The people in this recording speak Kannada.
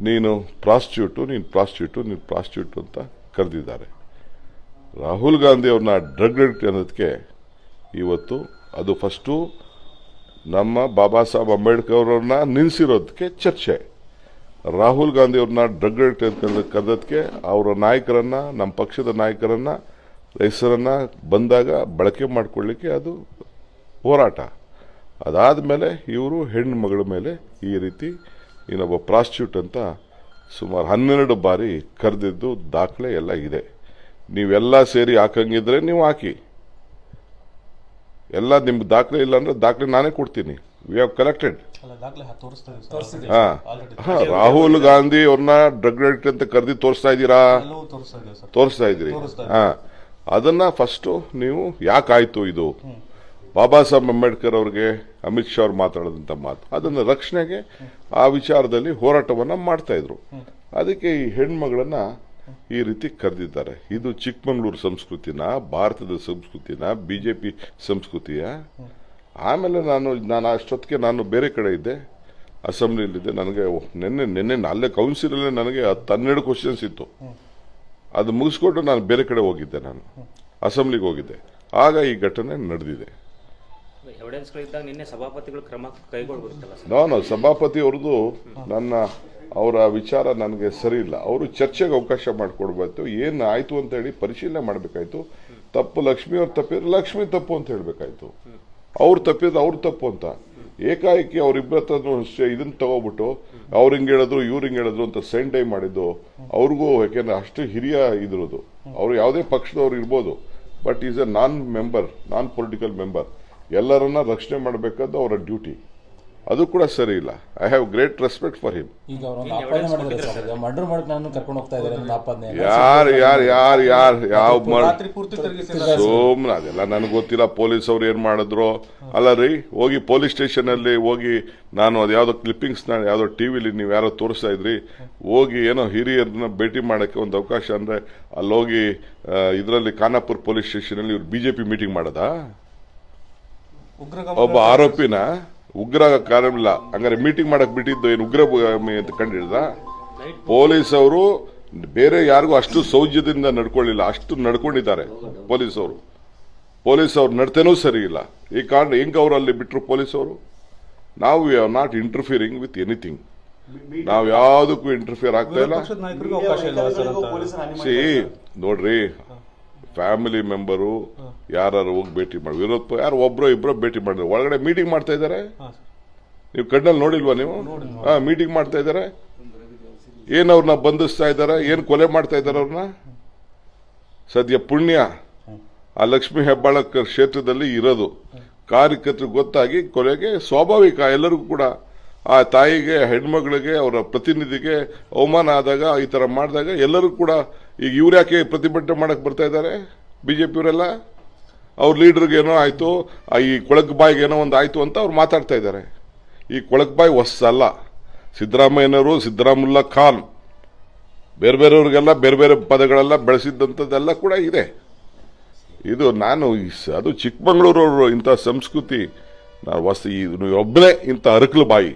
ನೀನು ಪ್ರಾಸ್ಟಿಟ್ಯೂಟ್ ಅಂತ ಕರೆದಿದ್ದಾರೆ. ರಾಹುಲ್ ಗಾಂಧಿ ಅವ್ರನ್ನ ಡ್ರಗ್ ಅಡಿಕ್ಟ್ ಅನ್ನೋದಕ್ಕೆ ಇವತ್ತು ಅದು ಫಸ್ಟು ನಮ್ಮ ಬಾಬಾ ಸಾಹೇಬ್ ಅಂಬೇಡ್ಕರ್ ಅವ್ರನ್ನ ನಿಲ್ಲಿಸಿರೋದಕ್ಕೆ ಚರ್ಚೆ. ರಾಹುಲ್ ಗಾಂಧಿ ಅವ್ರನ್ನ ಡ್ರಗ್ ಅಡಿಕ್ಟ್ ಅಂತ ಕರೆದಕ್ಕೆ ಅವರ ನಾಯಕರನ್ನ, ನಮ್ಮ ಪಕ್ಷದ ನಾಯಕರನ್ನ ಹೆಸರನ್ನ ಬಂದಾಗ ಬಳಕೆ ಮಾಡಿಕೊಳ್ಳಿಕ್ಕೆ ಅದು ಹೋರಾಟ. ಅದಾದ ಮೇಲೆ ಇವರು ಹೆಣ್ಣು ಮಗಳ ಮೇಲೆ ಈ ರೀತಿ ಇನ್ನೊಬ್ಬ ಪ್ರಾಸ್ಟಿಟ್ಯೂಟ್ ಅಂತ ಸುಮಾರು 12 ಬಾರಿ ಕರೆದಿದ್ದು ದಾಖಲೆ ಎಲ್ಲ ಇದೆ. ನೀವೆಲ್ಲ ಸೇರಿ ಹಾಕಂಗಿದ್ರೆ ನೀವು ಹಾಕಿ, ಎಲ್ಲ ನಿಮ್ಗೆ ದಾಖಲೆ ಇಲ್ಲ ಅಂದ್ರೆ ದಾಖಲೆ ನಾನೇ ಕೊಡ್ತೀನಿ. We have collected. Rahul Gandhi ಅವ್ರನ್ನ ಡ್ರಗ್ ಅಡಿಕ್ಟ್ ಅಂತ ಕರೆದಿ ತೋರಿಸ್ತಾ ಇದ್ದೀರಿ. ಅದನ್ನ ಫಸ್ಟ್ ನೀವು ಯಾಕಾಯ್ತು ಇದು ಬಾಬಾ ಸಾಹೇಬ್ ಅಂಬೇಡ್ಕರ್ ಅವ್ರಿಗೆ ಅಮಿತ್ ಶಾ ಅವ್ರು ಮಾತಾಡಿದಂತ ಮಾತು, ಅದನ್ನ ರಕ್ಷಣೆಗೆ ಆ ವಿಚಾರದಲ್ಲಿ ಹೋರಾಟವನ್ನ ಮಾಡ್ತಾ ಇದ್ರು. ಅದಕ್ಕೆ ಈ ಹೆಣ್ಮಗಳನ್ನ ಈ ರೀತಿ ಕರೆದಿದ್ದಾರೆ. ಇದು ಚಿಕ್ಕಮಗಳೂರು ಸಂಸ್ಕೃತಿನ, ಭಾರತದ ಸಂಸ್ಕೃತಿನ, ಬಿಜೆಪಿ ಸಂಸ್ಕೃತಿಯ. ಆಮೇಲೆ ನಾನು ಅಷ್ಟೊತ್ತಿಗೆ ನಾನು ಬೇರೆ ಕಡೆ ಇದ್ದೆ, ಅಸೆಂಬ್ಲಿಯಲ್ಲಿದ್ದೆ. ನನಗೆ ನಿನ್ನೆ ಅಲ್ಲೇ ಕೌನ್ಸಿಲಲ್ಲೇ ನನಗೆ 12 ಕ್ವಶನ್ಸ್ ಇತ್ತು. ಅದು ಮುಗಿಸ್ಕೊಂಡು ನಾನು ಬೇರೆ ಕಡೆ ಹೋಗಿದ್ದೆ, ನಾನು ಅಸೆಂಬ್ಲಿಗೆ ಹೋಗಿದ್ದೆ. ಆಗ ಈ ಘಟನೆ ನಡೆದಿದೆ. ನಾನು ಸಭಾಪತಿ ಅವ್ರದ್ದು ಅವರ ವಿಚಾರ ನನಗೆ ಸರಿ ಇಲ್ಲ. ಅವರು ಚರ್ಚೆಗೆ ಅವಕಾಶ ಮಾಡಿಕೊಡ್ಬೇಕು. ಏನು ಆಯ್ತು ಅಂತ ಹೇಳಿ ಪರಿಶೀಲನೆ ಮಾಡಬೇಕಾಯ್ತು. ತಪ್ಪು ಲಕ್ಷ್ಮಿ ಅವ್ರು ತಪ್ಪಿದ್ರೆ ಲಕ್ಷ್ಮಿ ತಪ್ಪು ಅಂತ ಹೇಳಬೇಕಾಯ್ತು. ಅವ್ರು ತಪ್ಪಿದ್ರೆ ಅವ್ರು ತಪ್ಪು ಅಂತ ಏಕಾಏಕಿ ಅವ್ರಿಬ್ಬರ ಹತ್ರ ಇದನ್ನ ತಗೋಬಿಟ್ಟು ಅವ್ರು ಹಿಂಗೆ ಹೇಳಿದ್ರು ಇವ್ರು ಹಿಂಗೆ ಹೇಳಿದ್ರು ಅಂತ ಸೆಂಡೈ ಮಾಡಿದ್ದು ಅವ್ರಿಗೂ. ಯಾಕೆಂದ್ರೆ ಅಷ್ಟು ಹಿರಿಯ ಇದ್ರದು. ಅವ್ರು ಯಾವುದೇ ಪಕ್ಷದವ್ರು ಇರ್ಬೋದು, but is a non political member. ಎಲ್ಲರನ್ನ ರಕ್ಷಣೆ ಮಾಡಬೇಕಾದ್ದು ಅವರ ಡ್ಯೂಟಿ. ಅದು ಕೂಡ ಸರಿ ಇಲ್ಲ. I have great respect for him. ಸೋಮ್ನ ಅದೆಲ್ಲ ನನಗೆ ಗೊತ್ತಿಲ್ಲ. ಪೊಲೀಸ್ ಅವ್ರು ಏನ್ ಮಾಡಿದ್ರು ಅಲ್ಲ ರೀ. ಹೋಗಿ ಪೊಲೀಸ್ ಸ್ಟೇಷನ್ ಅಲ್ಲಿ ಹೋಗಿ, ನಾನು ಅದ್ಯಾವುದೋ ಕ್ಲಿಪ್ಪಿಂಗ್ಸ್ ಯಾವ್ದೋ ಟಿವಿಲಿ ನೀವು ಯಾರೋ ತೋರಿಸ್ತಾ ಇದ್ರಿ, ಹೋಗಿ ಏನೋ ಹಿರಿಯರನ್ನ ಭೇಟಿ ಮಾಡಕ್ಕೆ ಒಂದು ಅವಕಾಶ ಅಂದ್ರೆ ಅಲ್ಲೋಗಿ ಇದರಲ್ಲಿ ಖಾನಾಪುರ್ ಪೊಲೀಸ್ ಸ್ಟೇಷನ್ ಅಲ್ಲಿ ಇವ್ರು ಬಿಜೆಪಿ ಮೀಟಿಂಗ್ ಮಾಡದ? ಒಬ್ಬ ಆರೋಪಿನ ಉಗ್ರ ಕಾರ್ಯವಿಲ್ಲ ಹಂಗಾರೆ ಮೀಟಿಂಗ್ ಮಾಡಕ್ ಬಿಟ್ಟಿದ್ದು ಏನು ಉಗ್ರ ಅಂತ ಕಂಡಿಡ್ದ? ಪೊಲೀಸ್ ಅವರು ಬೇರೆ ಯಾರಿಗೂ ಅಷ್ಟು ಸೌಜ್ಯದಿಂದ ನಡ್ಕೊಳ್ಳಿಲ್ಲ, ಅಷ್ಟು ನಡ್ಕೊಂಡಿದ್ದಾರೆ ಪೊಲೀಸ್ ಅವರು ನಡತೆನೂ ಸರಿ ಇಲ್ಲ. ಈ ಕಾರಣ ಹೆಂಗ್ ಅವರು ಅಲ್ಲಿ ಬಿಟ್ರು ಪೊಲೀಸ್ ಅವರು? ನಾವು we are not interfering with anything. ನಾವು ಯಾವುದಕ್ಕೂ ಇಂಟರ್ಫಿಯರ್ ಆಗ್ತಾ ಇಲ್ಲ. ನೋಡ್ರಿ, ಫ್ಯಾಮಿಲಿ ಮೆಂಬರು ಯಾರು ಹೋಗಿ ಭೇಟಿ ಮಾಡಿ, ವಿರೋಧ ಯಾರು ಒಬ್ರು ಇಬ್ರು ಭೇಟಿ ಮಾಡಿದ್ರೆ ಒಳಗಡೆ ಮೀಟಿಂಗ್ ಮಾಡ್ತಾ ಇದ್ದಾರೆ. ನೀವು ಕಣ್ಣಲ್ಲಿ ನೋಡಿಲ್ವಾ? ನೀವು ಮೀಟಿಂಗ್ ಮಾಡ್ತಾ ಇದ್ದಾರೆ. ಏನ್ ಅವ್ರನ್ನ ಬಂಧಿಸ್ತಾ ಇದ್ದಾರೆ, ಏನ್ ಕೊಲೆ ಮಾಡ್ತಾ ಇದ್ದಾರೆ ಅವ್ರನ್ನ? ಸದ್ಯ ಪುಣ್ಯ ಆ ಲಕ್ಷ್ಮೀ ಹೆಬ್ಬಾಳಕರ್ ಕ್ಷೇತ್ರದಲ್ಲಿ ಇರೋದು. ಕಾರ್ಯಕರ್ತರಿಗೆ ಗೊತ್ತಾಗಿ ಕೊಲೆಗೆ ಸ್ವಾಭಾವಿಕ. ಎಲ್ಲರಿಗೂ ಕೂಡ ಆ ತಾಯಿಗೆ, ಹೆಣ್ಮಗಳಿಗೆ, ಅವರ ಪ್ರತಿನಿಧಿಗೆ ಅವಮಾನ ಆದಾಗ, ಈ ತರ ಮಾಡಿದಾಗ ಎಲ್ಲರೂ ಕೂಡ ಈಗ ಇವ್ರ್ಯಾಕೆ ಪ್ರತಿಭಟನೆ ಮಾಡಕ್ ಬರ್ತಾ ಇದ್ದಾರೆ? ಬಿಜೆಪಿಯವರೆಲ್ಲ ಅವ್ರ ಲೀಡರ್ಗೆ ಏನೋ ಆಯ್ತು, ಈ ಕೊಳಕಬಾಯಿಗೆ ಏನೋ ಒಂದು ಆಯ್ತು ಅಂತ ಅವ್ರು ಮಾತಾಡ್ತಾ ಇದ್ದಾರೆ. ಈ ಕೊಳಕಬಾಯಿ ಹೊಸಲ್ಲ. ಸಿದ್ದರಾಮಯ್ಯನವರು, ಸಿದ್ದರಾಮುಲ್ಲಾ ಖಾನ್, ಬೇರೆಯವ್ರಿಗೆಲ್ಲ ಬೇರೆ ಬೇರೆ ಪದಗಳೆಲ್ಲ ಬೆಳೆಸಿದ್ದಂಥದ್ದೆಲ್ಲ ಕೂಡ ಇದೆ. ಇದು ಅದು ಚಿಕ್ಕಮಗಳೂರವರು ಇಂಥ ಸಂಸ್ಕೃತಿ ನಾವು ಒಬ್ಬನೇ ಇಂಥ ಅರಕಲು ಬಾಯಿ.